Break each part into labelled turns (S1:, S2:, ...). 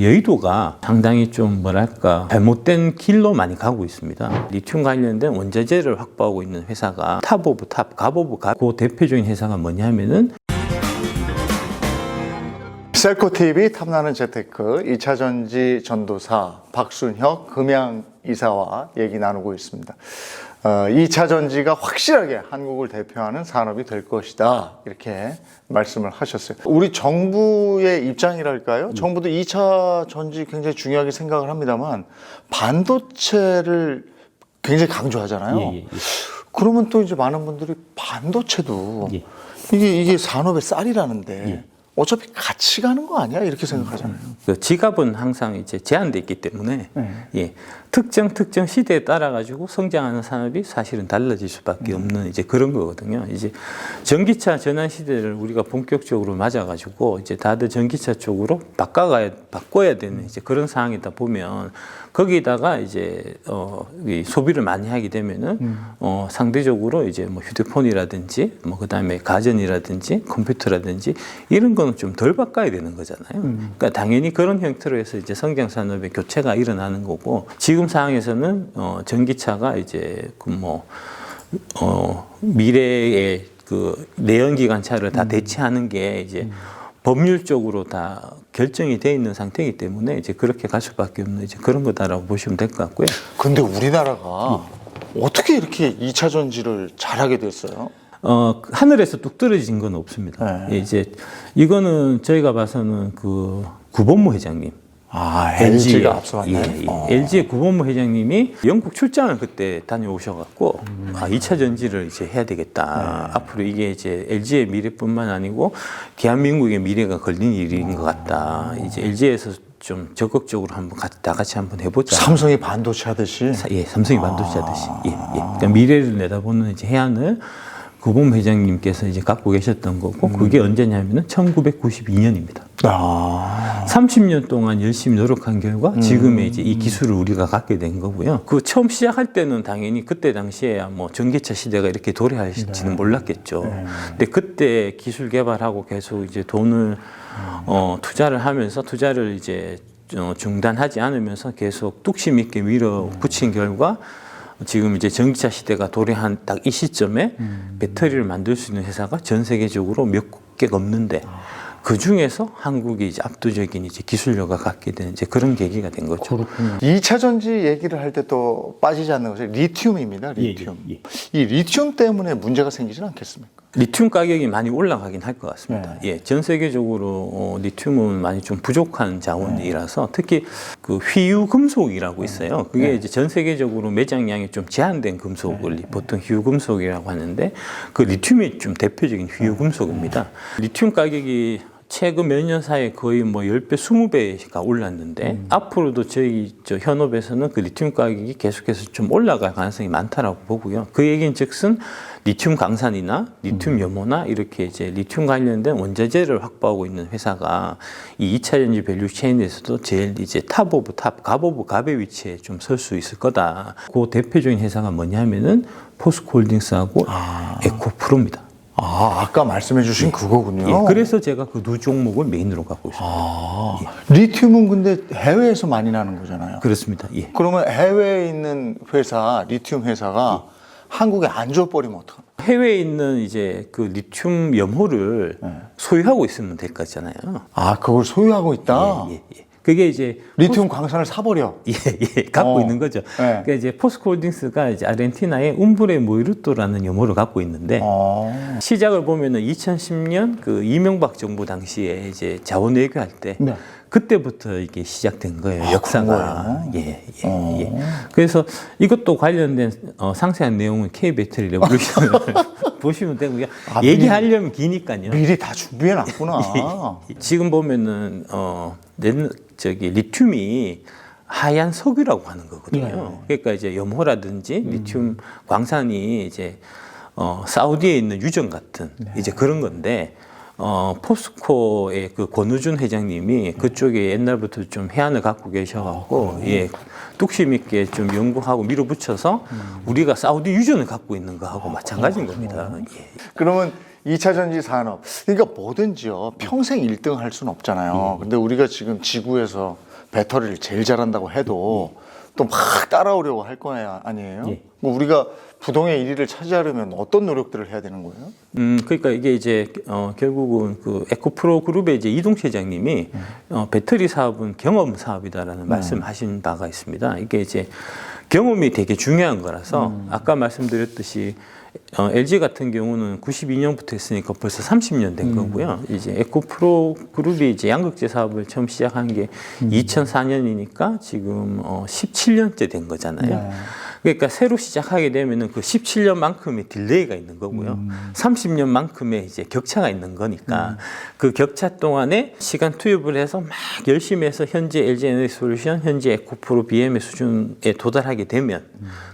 S1: 여의도가 상당히 좀 뭐랄까 잘못된 길로 많이 가고 있습니다. 리튬 관련된 원자재를 확보하고 있는 회사가 탑 오브 탑, 갑 오브 갑. 그 대표적인 회사가 뭐냐면은
S2: 셀코TV 탐나는 재테크 2차전지 전도사 박순혁 금양이사와 얘기 나누고 있습니다. 2차전지가 확실하게 한국을 대표하는 산업이 될 것이다, 이렇게 말씀을 하셨어요. 우리 정부의 입장이랄까요? 정부도 2차전지 굉장히 중요하게 생각을 합니다만 반도체를 굉장히 강조하잖아요.
S1: 예.
S2: 그러면 또 이제 많은 분들이 반도체도 이게 산업의 쌀이라는데 어차피 같이 가는 거 아니야? 이렇게 생각하잖아요.
S1: 그 지갑은 항상 이제 제한돼 있기 때문에 특정 시대에 따라 가지고 성장하는 산업이 사실은 달라질 수밖에 없는 이제 그런 거거든요. 이제 전기차 전환 시대를 우리가 본격적으로 맞아 가지고 이제 다들 전기차 쪽으로 바꿔야 되는 이제 그런 상황이다 보면 거기다가 이제 소비를 많이 하게 되면은 상대적으로 이제 뭐 휴대폰이라든지 뭐 그다음에 가전이라든지 컴퓨터라든지 이런 거는 좀 덜 바꿔야 되는 거잖아요. 그러니까 당연히 그런 형태로 해서 이제 성장 산업의 교체가 일어나는 거고, 지금 상황에서는 전기차가 이제 미래의 그 내연기관차를 다 대체하는 게 이제 법률적으로 다 결정이 돼 있는 상태이기 때문에 이제 그렇게 갈 수밖에 없는 이제 그런 거다라고 보시면 될 것 같고요.
S2: 근데 우리나라가 어떻게 이렇게 2차 전지를 잘하게 됐어요?
S1: 하늘에서 뚝 떨어진 건 없습니다. 예, 이제 이거는 저희가 봐서는 그 구본무 회장님.
S2: LG가 앞서왔네.
S1: LG의 구본무 회장님이 영국 출장을 그때 다녀오셔갖고 2차 전지를 이제 해야 되겠다. 앞으로 이게 이제 LG의 미래뿐만 아니고 대한민국의 미래가 걸린 일인 것 같다. 이제 LG에서 좀 적극적으로 한번 다 같이 한번 해보자.
S2: 삼성이 반도체 하듯이.
S1: 삼성이 반도체 하듯이. 그러니까 미래를 내다보는 이제 해안을 구본무 회장님께서 이제 갖고 계셨던 거고, 그게 언제냐면은 1992년입니다. 30년 동안 열심히 노력한 결과 지금의 이제 이 기술을 우리가 갖게 된 거고요. 그 처음 시작할 때는 당연히 그때 당시에야 뭐 전기차 시대가 이렇게 도래할지는 몰랐겠죠. 근데 그때 기술 개발하고 계속 이제 돈을 투자를 하면서 투자를 이제 중단하지 않으면서 계속 뚝심 있게 밀어붙인 결과 지금 이제 전기차 시대가 도래한 딱 이 시점에 배터리를 만들 수 있는 회사가 전 세계적으로 몇 개가 없는데 그 중에서 한국이 이제 압도적인 이제 기술력을 갖게 되는 이제 그런 계기가 된 거죠.
S2: 그렇군요. 2차 전지 얘기를 할 때 또 빠지지 않는 것이 리튬입니다. 리튬. 이 리튬 때문에 문제가 생기지는 않겠습니까?
S1: 리튬 가격이 많이 올라가긴 할 것 같습니다. 전 세계적으로 리튬은 많이 좀 부족한 자원이라서 특히 그 휘유 금속이라고 있어요. 그게 이제 전 세계적으로 매장량이 좀 제한된 금속을 보통 휘유 금속이라고 하는데 그 리튬이 좀 대표적인 휘유 금속입니다. 리튬 가격이 최근 몇 년 사이에 거의 뭐 10배, 20배가 올랐는데 앞으로도 저희 현업에서는 그 리튬 가격이 계속해서 좀 올라갈 가능성이 많다라고 보고요. 그 얘기는 즉슨 리튬 강산이나 리튬 염호나 이렇게 이제 리튬 관련된 원자재를 확보하고 있는 회사가 이 2차 전지 밸류 체인에서도 제일 이제 탑 오브 탑, 갑 오브 갑의 위치에 좀 설 수 있을 거다. 그 대표적인 회사가 뭐냐면은 포스코홀딩스하고 에코프로입니다.
S2: 아까 말씀해 주신 그거군요.
S1: 그래서 제가 그 두 종목을 메인으로 갖고 있습니다.
S2: 리튬은 근데 해외에서 많이 나는 거잖아요.
S1: 그렇습니다.
S2: 그러면 해외에 있는 회사, 리튬 회사가 한국에 안 줘버리면 어떡합니까?
S1: 해외에 있는 이제 그 리튬 염호를 소유하고 있으면 될 거잖아요.
S2: 그걸 소유하고 있다?
S1: 그게 이제
S2: 리튬 광산을 사버려?
S1: 갖고 있는 거죠. 그러니까 이제 포스코홀딩스가 이제 아르헨티나의 움브레 모이루토라는 염호를 갖고 있는데 시작을 보면은 2010년 그 이명박 정부 당시에 이제 자원 외교할 때 그때부터 이게 시작된 거예요. 역사가. 그래서 이것도 관련된 상세한 내용은 K-배터리 레볼루션을 보시면 되고요. 얘기하려면 기니까요.
S2: 미리 다 준비해 놨구나.
S1: 지금 보면은 리튬이 하얀 석유라고 하는 거거든요. 그러니까 이제 염호라든지 리튬 광산이 이제 사우디에 있는 유전 같은 이제 그런 건데 포스코의 그 권우준 회장님이 그쪽에 옛날부터 좀 해안을 갖고 계셔갖고 뚝심 있게 좀 연구하고 밀어붙여서 우리가 사우디 유전을 갖고 있는 거하고 마찬가지인 겁니다.
S2: 그러면 2차 전지 산업, 그러니까 뭐든지요 평생 1등 할 수는 없잖아요. 근데 우리가 지금 지구에서 배터리를 제일 잘한다고 해도 또 막 따라오려고 할 거 아니에요?
S1: 예.
S2: 뭐 우리가 부동의 1위를 차지하려면 어떤 노력들을 해야 되는 거예요?
S1: 그러니까 이게 이제 결국은 그 에코프로 그룹의 이제 이동 차장님이 배터리 사업은 경험 사업이다라는 말씀하신 바가 있습니다. 이게 이제 경험이 되게 중요한 거라서 아까 말씀드렸듯이 LG 같은 경우는 92년부터 했으니까 벌써 30년 된 거고요. 이제 에코프로 그룹이 이제 양극재 사업을 처음 시작한 게 2004년이니까 지금 17년째 된 거잖아요. 그러니까 새로 시작하게 되면은 그 17년만큼의 딜레이가 있는 거고요. 30년만큼의 이제 격차가 있는 거니까 그 격차 동안에 시간 투입을 해서 막 열심히 해서 현재 LG 에너지솔루션, 현재 에코프로 BM의 수준에 도달하게 되면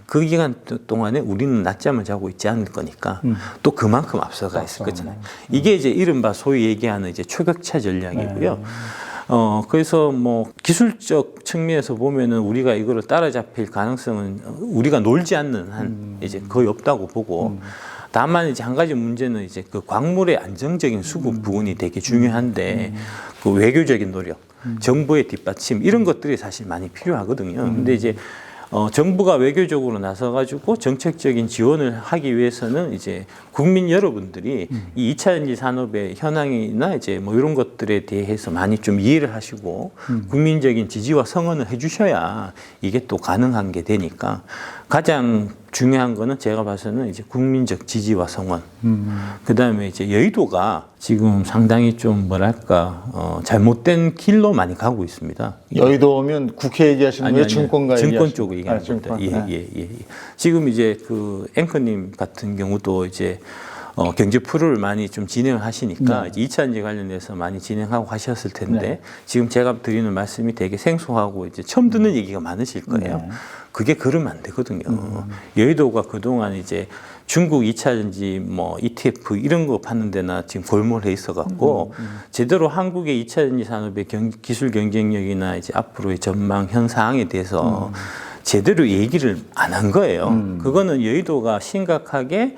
S1: 그 기간 동안에 우리는 낮잠을 자고 있지 않을 거니까 또 그만큼 앞서가 있을 거잖아요. 이게 이제 이른바 소위 얘기하는 이제 초격차 전략이고요. 그래서 뭐 기술적 측면에서 보면은 우리가 이거를 따라잡힐 가능성은 우리가 놀지 않는 한 이제 거의 없다고 보고 다만 이제 한 가지 문제는 이제 그 광물의 안정적인 수급 부분이 되게 중요한데 그 외교적인 노력, 정부의 뒷받침 이런 것들이 사실 많이 필요하거든요. 근데 이제 정부가 외교적으로 나서가지고 정책적인 지원을 하기 위해서는 이제 국민 여러분들이 이 2차 전지 산업의 현황이나 이제 뭐 이런 것들에 대해서 많이 좀 이해를 하시고 국민적인 지지와 성원을 해주셔야 이게 또 가능한 게 되니까 가장 중요한 거는 제가 봐서는 이제 국민적 지지와 성원. 그 다음에 이제 여의도가 지금 상당히 좀 뭐랄까 잘못된 길로 많이 가고 있습니다.
S2: 여의도 오면 국회 얘기하시는 거예요? 증권가
S1: 증권 쪽 얘기하는
S2: 증권.
S1: 겁니다. 예. 지금 이제 그 앵커님 같은 경우도 이제 경제 프로를 많이 좀 진행을 하시니까 이제 2차 전지 관련해서 많이 진행하고 하셨을 텐데 지금 제가 드리는 말씀이 되게 생소하고 이제 처음 듣는 얘기가 많으실 거예요. 그게 그러면 안 되거든요. 여의도가 그동안 이제 중국 2차 전지 뭐 ETF 이런 거 파는 데나 지금 골몰해 있어 갖고 제대로 한국의 2차 전지 산업의 기술 경쟁력이나 이제 앞으로의 전망 현 사항에 대해서 제대로 얘기를 안 한 거예요. 그거는 여의도가 심각하게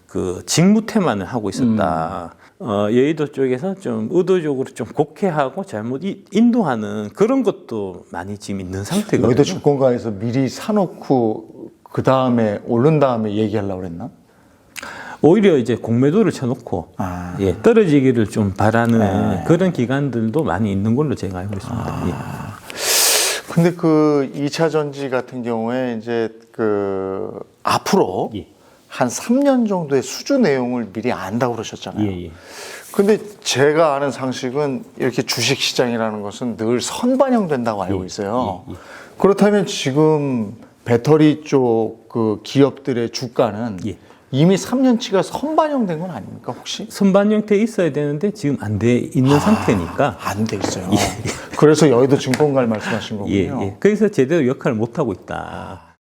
S1: 그 직무태만을 하고 있었다. 여의도 쪽에서 좀 의도적으로 좀 곡해하고 잘못 인도하는 그런 것도 많이 지금 있는 상태거든요.
S2: 여의도 증권가에서 미리 사놓고 그 다음에 오른 다음에 얘기하려고 그랬나?
S1: 오히려 이제 공매도를 쳐놓고 예, 떨어지기를 좀 바라는 그런 기관들도 많이 있는 걸로 제가 알고 있습니다. 예.
S2: 근데 그 2차 전지 같은 경우에 이제 그 앞으로 한 3년 정도의 수주 내용을 미리 안다고 그러셨잖아요. 근데 제가 아는 상식은 이렇게 주식 시장이라는 것은 늘 선반영된다고 알고 있어요. 그렇다면 지금 배터리 쪽 그 기업들의 주가는 이미 3년치가 선반영된 건 아닙니까 혹시?
S1: 선반영돼 있어야 되는데 지금 안 돼 있는 상태니까
S2: 안 돼 있어요. 그래서 여의도 증권가를 말씀하신 거군요.
S1: 그래서 제대로 역할을 못 하고 있다.